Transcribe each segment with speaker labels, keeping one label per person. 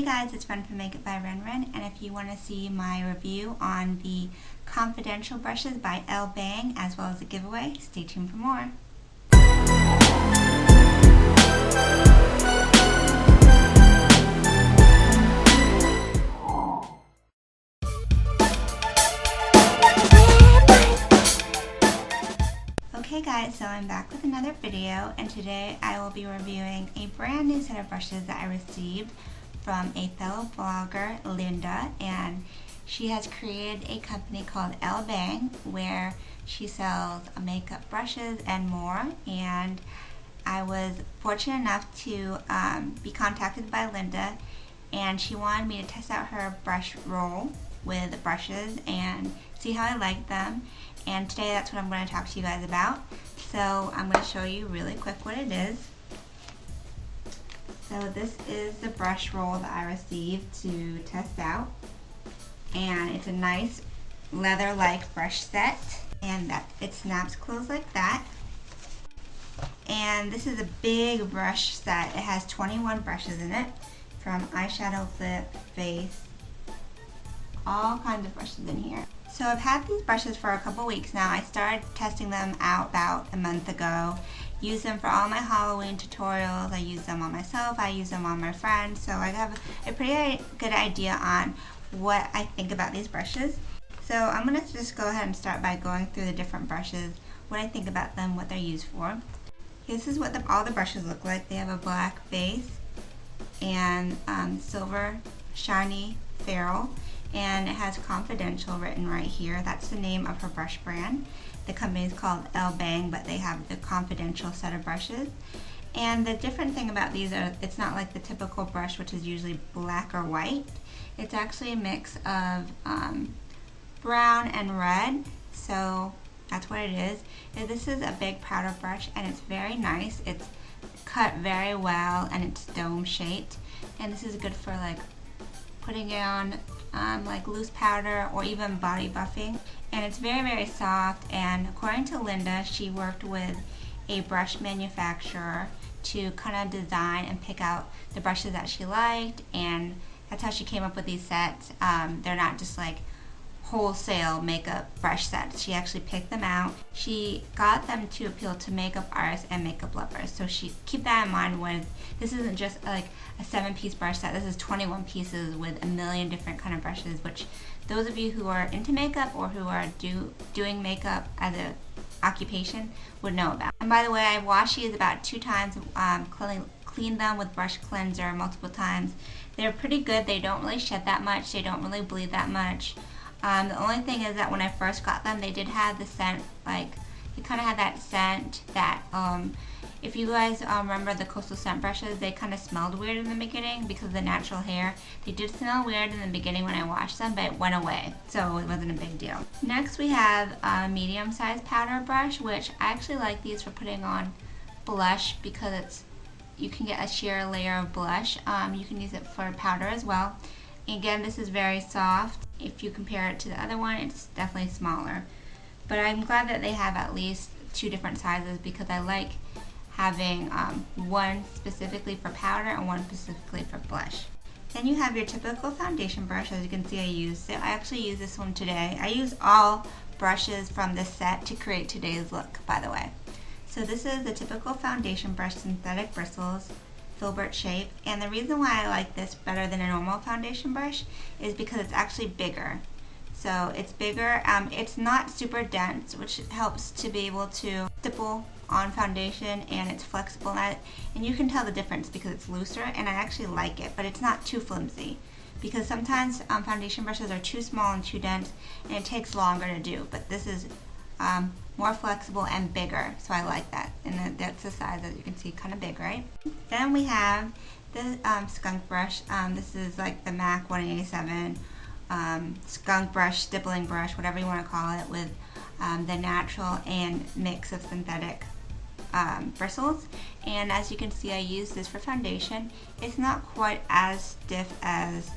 Speaker 1: Hey guys, it's Ren from Makeup by Ren, and if you want to see my review on the Confidential brushes by Elle Bang as well as a giveaway, stay tuned for more. Okay guys, so I'm back with another video, and today I will be reviewing a brand new set of brushes that I received from a fellow blogger, Linda, and she has created a company called Elle Bang where she sells makeup brushes and more. And I was fortunate enough to be contacted by Linda, and she wanted me to test out her brush roll with brushes and see how I like them. And today that's what I'm going to talk to you guys about. So I'm going to show you really quick what it is. So this is the brush roll that I received to test out, and it's a nice leather-like brush set, and that it snaps closed like that. And this is a big brush set. It has 21 brushes in it, from eyeshadow, lip, face, all kinds of brushes in here. So I've had these brushes for a couple weeks now. I started testing them out about a month ago. Use them for all my Halloween tutorials. I use them on myself, I use them on my friends, so I have a pretty good idea on what I think about these brushes. So I'm going to just go ahead and start by going through the different brushes, what I think about them, what they're used for. This is what all the brushes look like. They have a black base and silver shiny ferrule, and it has Confidential written right here. That's the name of her brush brand. The company is called Elle Bang, but they have the Confidential set of brushes. And the different thing about these are it's not like the typical brush, which is usually black or white. It's actually a mix of brown and red, so that's what it is. And this is a big powder brush, and it's very nice. It's cut very well, and it's dome shaped. And this is good for like putting it on like loose powder or even body buffing. And it's very soft, and according to Linda, she worked with a brush manufacturer to kind of design and pick out the brushes that she liked, and that's how she came up with these sets. They're not just like wholesale makeup brush sets. She actually picked them out. She got them to appeal to makeup artists and makeup lovers. So she keep that in mind when this isn't just like a 7-piece brush set. This is 21 pieces with a million different kind of brushes, which those of you who are into makeup or who are doing makeup as a occupation would know about. And by the way, I've washed these about 2 times, cleaned them with brush cleanser multiple times. They're pretty good. They don't really shed that much. They don't really bleed that much. The only thing is that when I first got them, they did have the scent, like, they kind of had that scent that, if you guys remember the Coastal Scent brushes, they kind of smelled weird in the beginning because of the natural hair. They did smell weird in the beginning when I washed them, but it went away, so it wasn't a big deal. Next we have a medium-sized powder brush, which I actually like these for putting on blush because you can get a sheer layer of blush. You can use it for powder as well. Again, this is very soft. If you compare it to the other one, it's definitely smaller. But I'm glad that they have at least 2 different sizes because I like having one specifically for powder and one specifically for blush. Then you have your typical foundation brush. As you can see, I used it. I actually used this one today. I use all brushes from this set to create today's look, by the way. So this is the typical foundation brush, synthetic bristles, filbert shape, and the reason why I like this better than a normal foundation brush is because it's actually bigger. So it's bigger, it's not super dense, which helps to be able to stipple on foundation, and it's flexible, and you can tell the difference because it's looser, and I actually like it, but it's not too flimsy because sometimes foundation brushes are too small and too dense, and it takes longer to do, but this is more flexible and bigger, so I like that. And that's the size, as you can see, kind of big, right? Then we have the skunk brush. This is like the MAC 187 skunk brush, stippling brush, whatever you want to call it, with the natural and mix of synthetic bristles. And as you can see, I use this for foundation. It's not quite as stiff as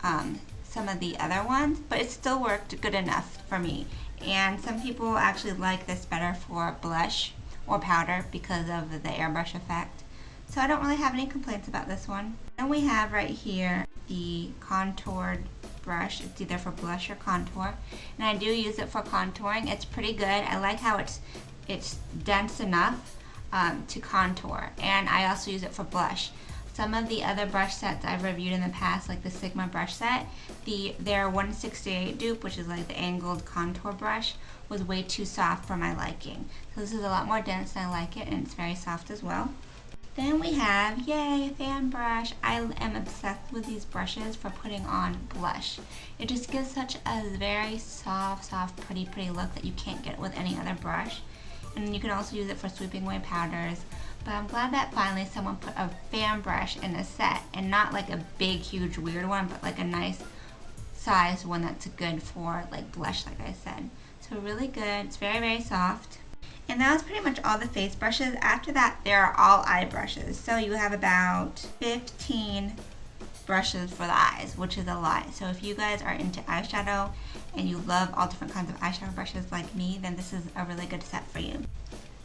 Speaker 1: some of the other ones, but it still worked good enough for me. And some people actually like this better for blush or powder because of the airbrush effect. So I don't really have any complaints about this one. And we have right here the contoured brush. It's either for blush or contour, and I do use it for contouring. It's pretty good. I like how it's dense enough to contour, and I also use it for blush. Some of the other brush sets I've reviewed in the past, like the Sigma brush set, their 168 dupe, which is like the angled contour brush, was way too soft for my liking. So this is a lot more dense and I like it, and it's very soft as well. Then we have, yay, fan brush. I am obsessed with these brushes for putting on blush. It just gives such a very soft, pretty look that you can't get with any other brush. And you can also use it for sweeping away powders. But I'm glad that finally someone put a fan brush in a set, and not like a big, huge, weird one, but like a nice sized one that's good for like blush, like I said. So really good. It's very soft. And that was pretty much all the face brushes. After that, there are all eye brushes. So you have about 15 brushes for the eyes, which is a lot. So if you guys are into eyeshadow and you love all different kinds of eyeshadow brushes like me, then this is a really good set for you.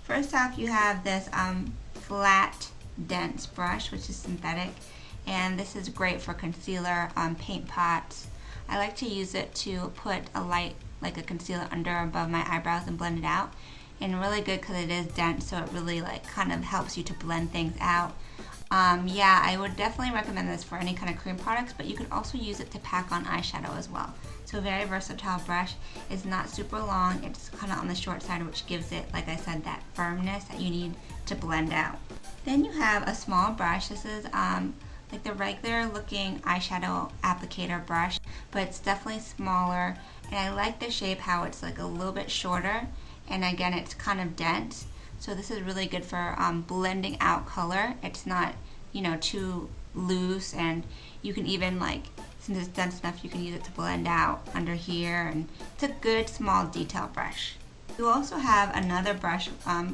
Speaker 1: First off, you have this flat, dense brush, which is synthetic. And this is great for concealer, paint pots. I like to use it to put a light, like a concealer under or above my eyebrows and blend it out. And really good because it is dense, so it really like kind of helps you to blend things out. Yeah, I would definitely recommend this for any kind of cream products, but you could also use it to pack on eyeshadow as well. So very versatile brush. It's not super long, it's kind of on the short side, which gives it, like I said, that firmness that you need to blend out. Then you have a small brush. This is like the regular looking eyeshadow applicator brush, but it's definitely smaller, and I like the shape, how it's like a little bit shorter, and again it's kind of dense. So this is really good for blending out color. It's not, you know, too loose, and you can even, like, since it's dense enough, you can use it to blend out under here, and it's a good small detail brush. You also have another brush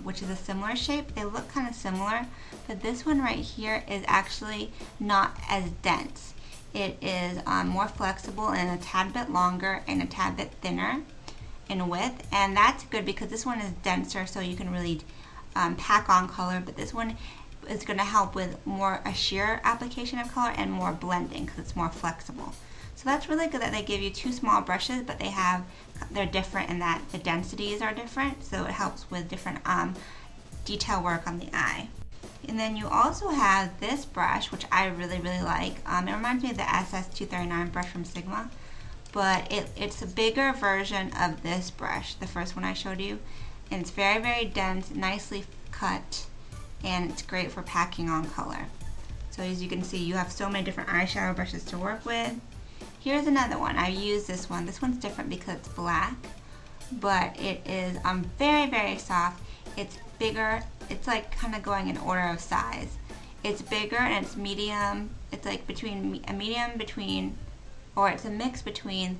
Speaker 1: which is a similar shape. They look kind of similar, but this one right here is actually not as dense. It is more flexible and a tad bit longer and a tad bit thinner in width, and that's good because this one is denser, so you can really pack on color, but this one is going to help with more a sheer application of color and more blending because it's more flexible. So that's really good that they give you two small brushes, but they're different in that the densities are different, so it helps with different detail work on the eye. And then you also have this brush, which I really like. It reminds me of the SS239 brush from Sigma, but it's a bigger version of this brush, the first one I showed you, and it's very dense, nicely cut, and it's great for packing on color. So as you can see, you have so many different eyeshadow brushes to work with. Here's another one. I use this one. This one's different because it's black, but it is very soft. It's bigger. It's like kind of going in order of size. It's bigger and it's medium. It's like it's a mix between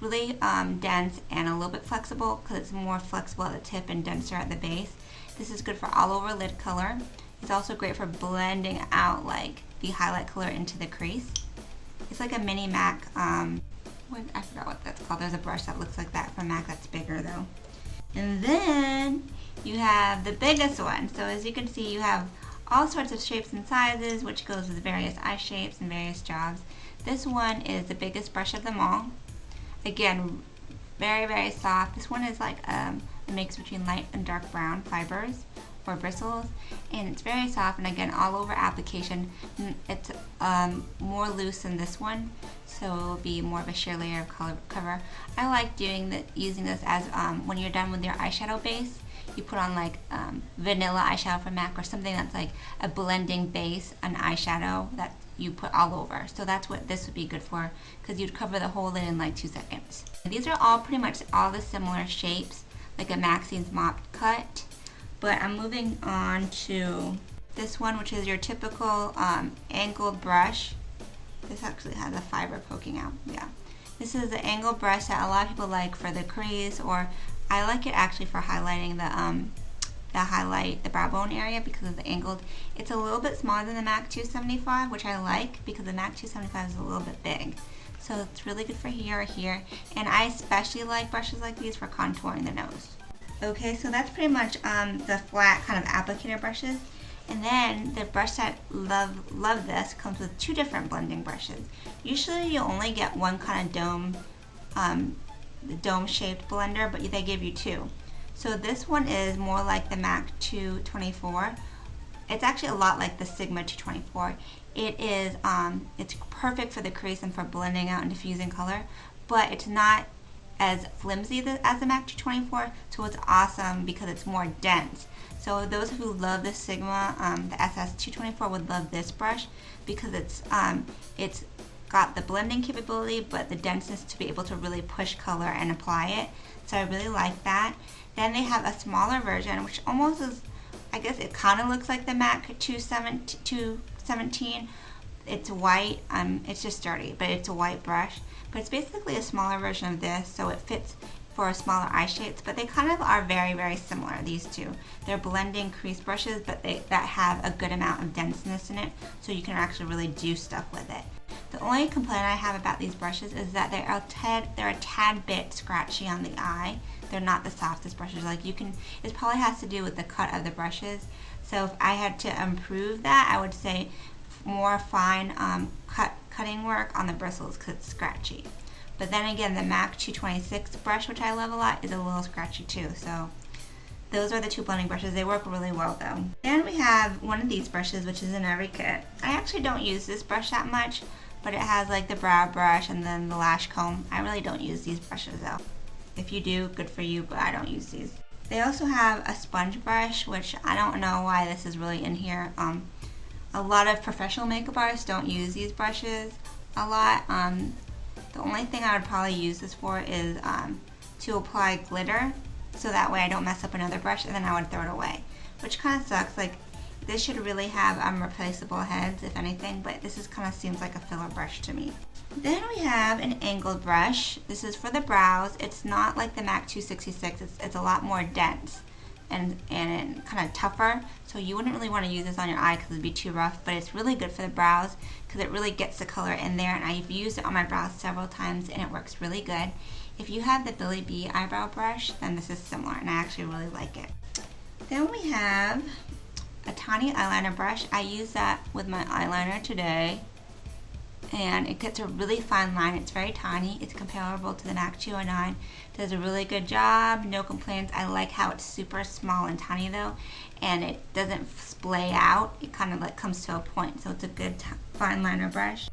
Speaker 1: really dense and a little bit flexible, because it's more flexible at the tip and denser at the base. This is good for all over lid color. It's also great for blending out like the highlight color into the crease. It's like a mini MAC, I forgot what that's called. There's a brush that looks like that from MAC that's bigger though. And then you have the biggest one. So as you can see, you have all sorts of shapes and sizes, which goes with various eye shapes and various jobs. This one is the biggest brush of them all. Again, very soft. This one is like a mix between light and dark brown fibers or bristles, and it's very soft, and again all over application. It's more loose than this one, so it will be more of a sheer layer of color cover. I like using this as when you're done with your eyeshadow base, you put on like vanilla eyeshadow from MAC or something that's like a blending base, an eyeshadow that you put all over. So that's what this would be good for, because you'd cover the whole lid in like 2 seconds. And these are all pretty much all the similar shapes, like a Maxine's Mop Cut. But I'm moving on to this one, which is your typical angled brush. This actually has a fiber poking out. Yeah. This is the angled brush that a lot of people like for the crease, or I like it actually for highlighting the brow bone area because of the angled. It's a little bit smaller than the MAC 275, which I like because the MAC 275 is a little bit big. So it's really good for here or here. And I especially like brushes like these for contouring the nose. Okay, so that's pretty much the flat kind of applicator brushes. And then the brush set, love this, comes with 2 different blending brushes. Usually you only get one kind of dome shaped blender, but they give you 2. So this one is more like the MAC 224. It's actually a lot like the Sigma 224. It's perfect for the crease and for blending out and diffusing color, but it's not as flimsy as the MAC 224, so it's awesome because it's more dense. So those who love the Sigma, the SS 224 would love this brush because it's got the blending capability but the denseness to be able to really push color and apply it. So I really like that. Then they have a smaller version which almost is, I guess it kind of looks like the MAC 217. It's white, it's just dirty, but it's a white brush. But it's basically a smaller version of this, so it fits for smaller eye shapes, but they kind of are very, very similar, these two. They're blending crease brushes, but that have a good amount of denseness in it, so you can actually really do stuff with it. The only complaint I have about these brushes is that they're a tad bit scratchy on the eye. They're not the softest brushes. It probably has to do with the cut of the brushes. So if I had to improve that, I would say more fine cutting work on the bristles because it's scratchy. But then again, the MAC 226 brush, which I love a lot, is a little scratchy too. So those are the 2 blending brushes. They work really well though. Then we have one of these brushes, which is in every kit. I actually don't use this brush that much, but it has like the brow brush and then the lash comb. I really don't use these brushes though. If you do, good for you, but I don't use these. They also have a sponge brush, which I don't know why this is really in here. A lot of professional makeup artists don't use these brushes a lot. The only thing I would probably use this for is to apply glitter, so that way I don't mess up another brush and then I would throw it away, which kind of sucks. Like, this should really have replaceable heads, if anything, but this kind of seems like a filler brush to me. Then we have an angled brush. This is for the brows. It's not like the MAC 266. It's a lot more dense and kind of tougher, so you wouldn't really want to use this on your eye because it'd be too rough, but it's really good for the brows because it really gets the color in there, and I've used it on my brows several times and it works really good. If you have the Billy B eyebrow brush, then this is similar and I actually really like it. Then we have a tiny eyeliner brush. I use that with my eyeliner today, and it gets a really fine line. It's very tiny. It's comparable to the MAC 209. Does a really good job, no complaints. I like how it's super small and tiny though, and it doesn't splay out. It kind of comes to a point, so it's a good fine liner brush.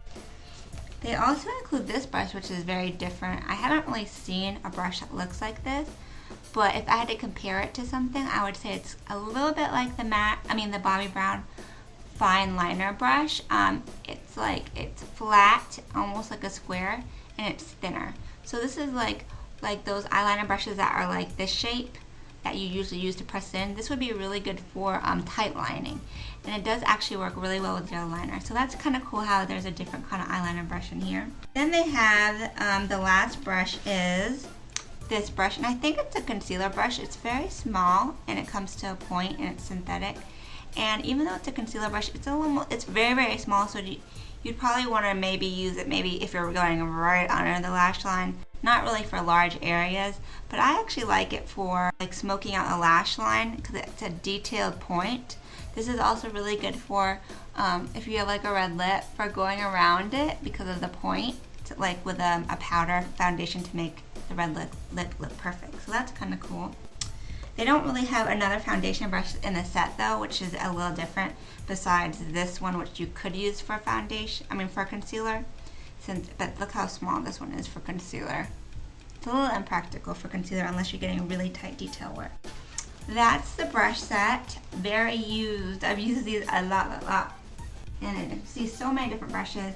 Speaker 1: They also include this brush, which is very different. I haven't really seen a brush that looks like this, but if I had to compare it to something, I would say it's a little bit like the Bobbi Brown fine liner brush. It's flat, almost like a square, and it's thinner. So this is like those eyeliner brushes that are like this shape that you usually use to press in. This would be really good for tight lining, and it does actually work really well with gel liner. So that's kind of cool how there's a different kind of eyeliner brush in here. Then they have the last brush is this brush, and I think it's a concealer brush. It's very small and it comes to a point and it's synthetic. And even though it's a concealer brush, it's very, very small, so you'd probably want to maybe use it if you're going right under the lash line. Not really for large areas, but I actually like it for like smoking out a lash line because it's a detailed point. This is also really good for if you have like a red lip, for going around it because of the point, like with a powder foundation to make the red lip look perfect. So that's kind of cool. They don't really have another foundation brush in the set though, which is a little different besides this one, which you could use for for concealer. But look how small this one is for concealer. It's a little impractical for concealer unless you're getting really tight detail work. That's the brush set. Very used. I've used these a lot. And you see so many different brushes.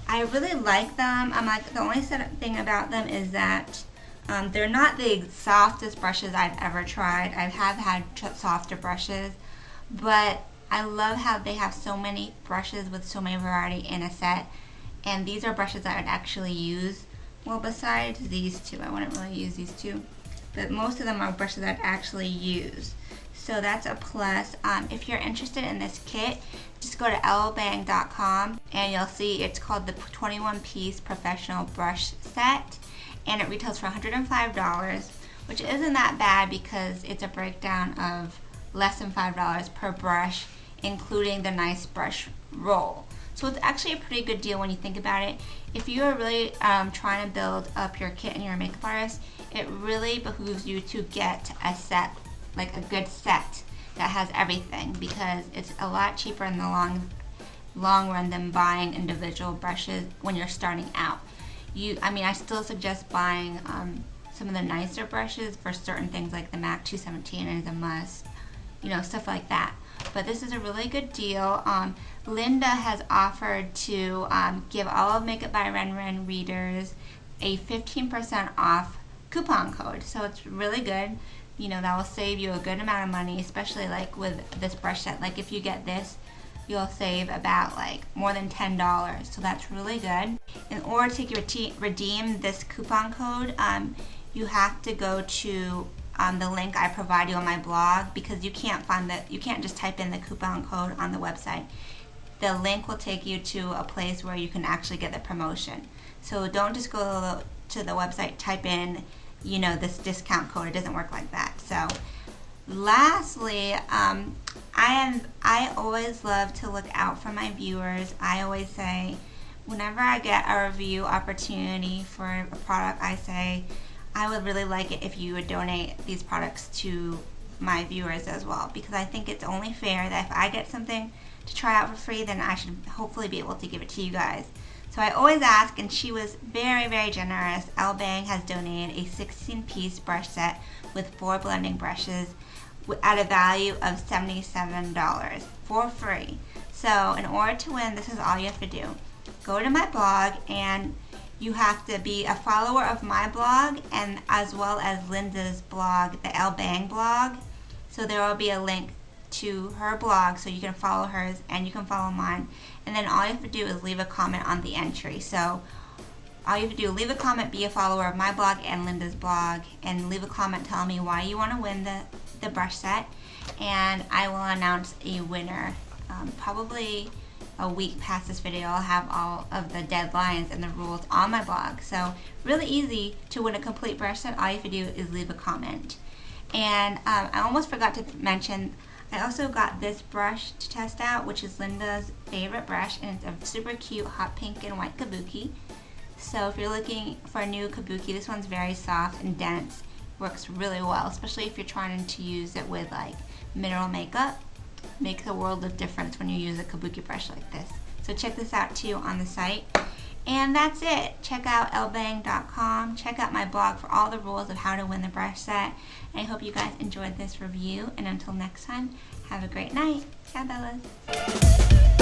Speaker 1: I really like them. The only thing about them is that they're not the softest brushes I've ever tried. I have had softer brushes, but I love how they have so many brushes with so many variety in a set. And these are brushes that I would actually use. Well, besides these two, I wouldn't really use these two, but most of them are brushes I'd actually use. So that's a plus. If you're interested in this kit, just go to ellebang.com and you'll see it's called the 21-piece professional brush set, and it retails for $105, which isn't that bad because it's a breakdown of less than $5 per brush, including the nice brush roll. So it's actually a pretty good deal when you think about it. If you are really trying to build up your kit and you're a makeup artist, it really behooves you to get a set, like a good set that has everything, because it's a lot cheaper in the long run than buying individual brushes when you're starting out. I still suggest buying some of the nicer brushes for certain things, like the MAC 217 is a must, stuff like that. But this is a really good deal. Linda has offered to give all of Makeup by Ren Ren readers a 15% off coupon code. So it's really good. That will save you a good amount of money, especially like with this brush set. Like if you get this, you'll save about like more than $10. So that's really good. In order to redeem this coupon code, you have to go to the link I provide you on my blog, because you can't just type in the coupon code on the website. The link will take you to a place where you can actually get the promotion. So don't just go to the website, type in, this discount code. It doesn't work like that. So lastly, I always love to look out for my viewers. I always say, whenever I get a review opportunity for a product, I say, I would really like it if you would donate these products to my viewers as well, because I think it's only fair that if I get something to try out for free, then I should hopefully be able to give it to you guys. So I always ask, and she was very, very generous. Elle Bang has donated a 16-piece brush set with 4 blending brushes at a value of $77 for free. So in order to win, this is all you have to do. Go to my blog, and you have to be a follower of my blog and as well as Linda's blog, the Elle Bang blog. So there will be a link to her blog, so you can follow hers and you can follow mine. And then all you have to do is leave a comment on the entry. So all you have to do, leave a comment, be a follower of my blog and Linda's blog, and leave a comment telling me why you want to win the brush set. And I will announce a winner probably a week past this video. I'll have all of the deadlines and the rules on my blog. So really easy to win a complete brush set. All you have to do is leave a comment. And I almost forgot to mention, I also got this brush to test out, which is Linda's favorite brush, and it's a super cute hot pink and white kabuki. So if you're looking for a new kabuki, this one's very soft and dense. Works really well, especially if you're trying to use it with like mineral makeup. Makes a world of difference when you use a kabuki brush like this. So check this out too on the site. And that's it. Check out ellebang.com. Check out my blog for all the rules of how to win the brush set. And I hope you guys enjoyed this review. And until next time, have a great night. Ciao, Bellas.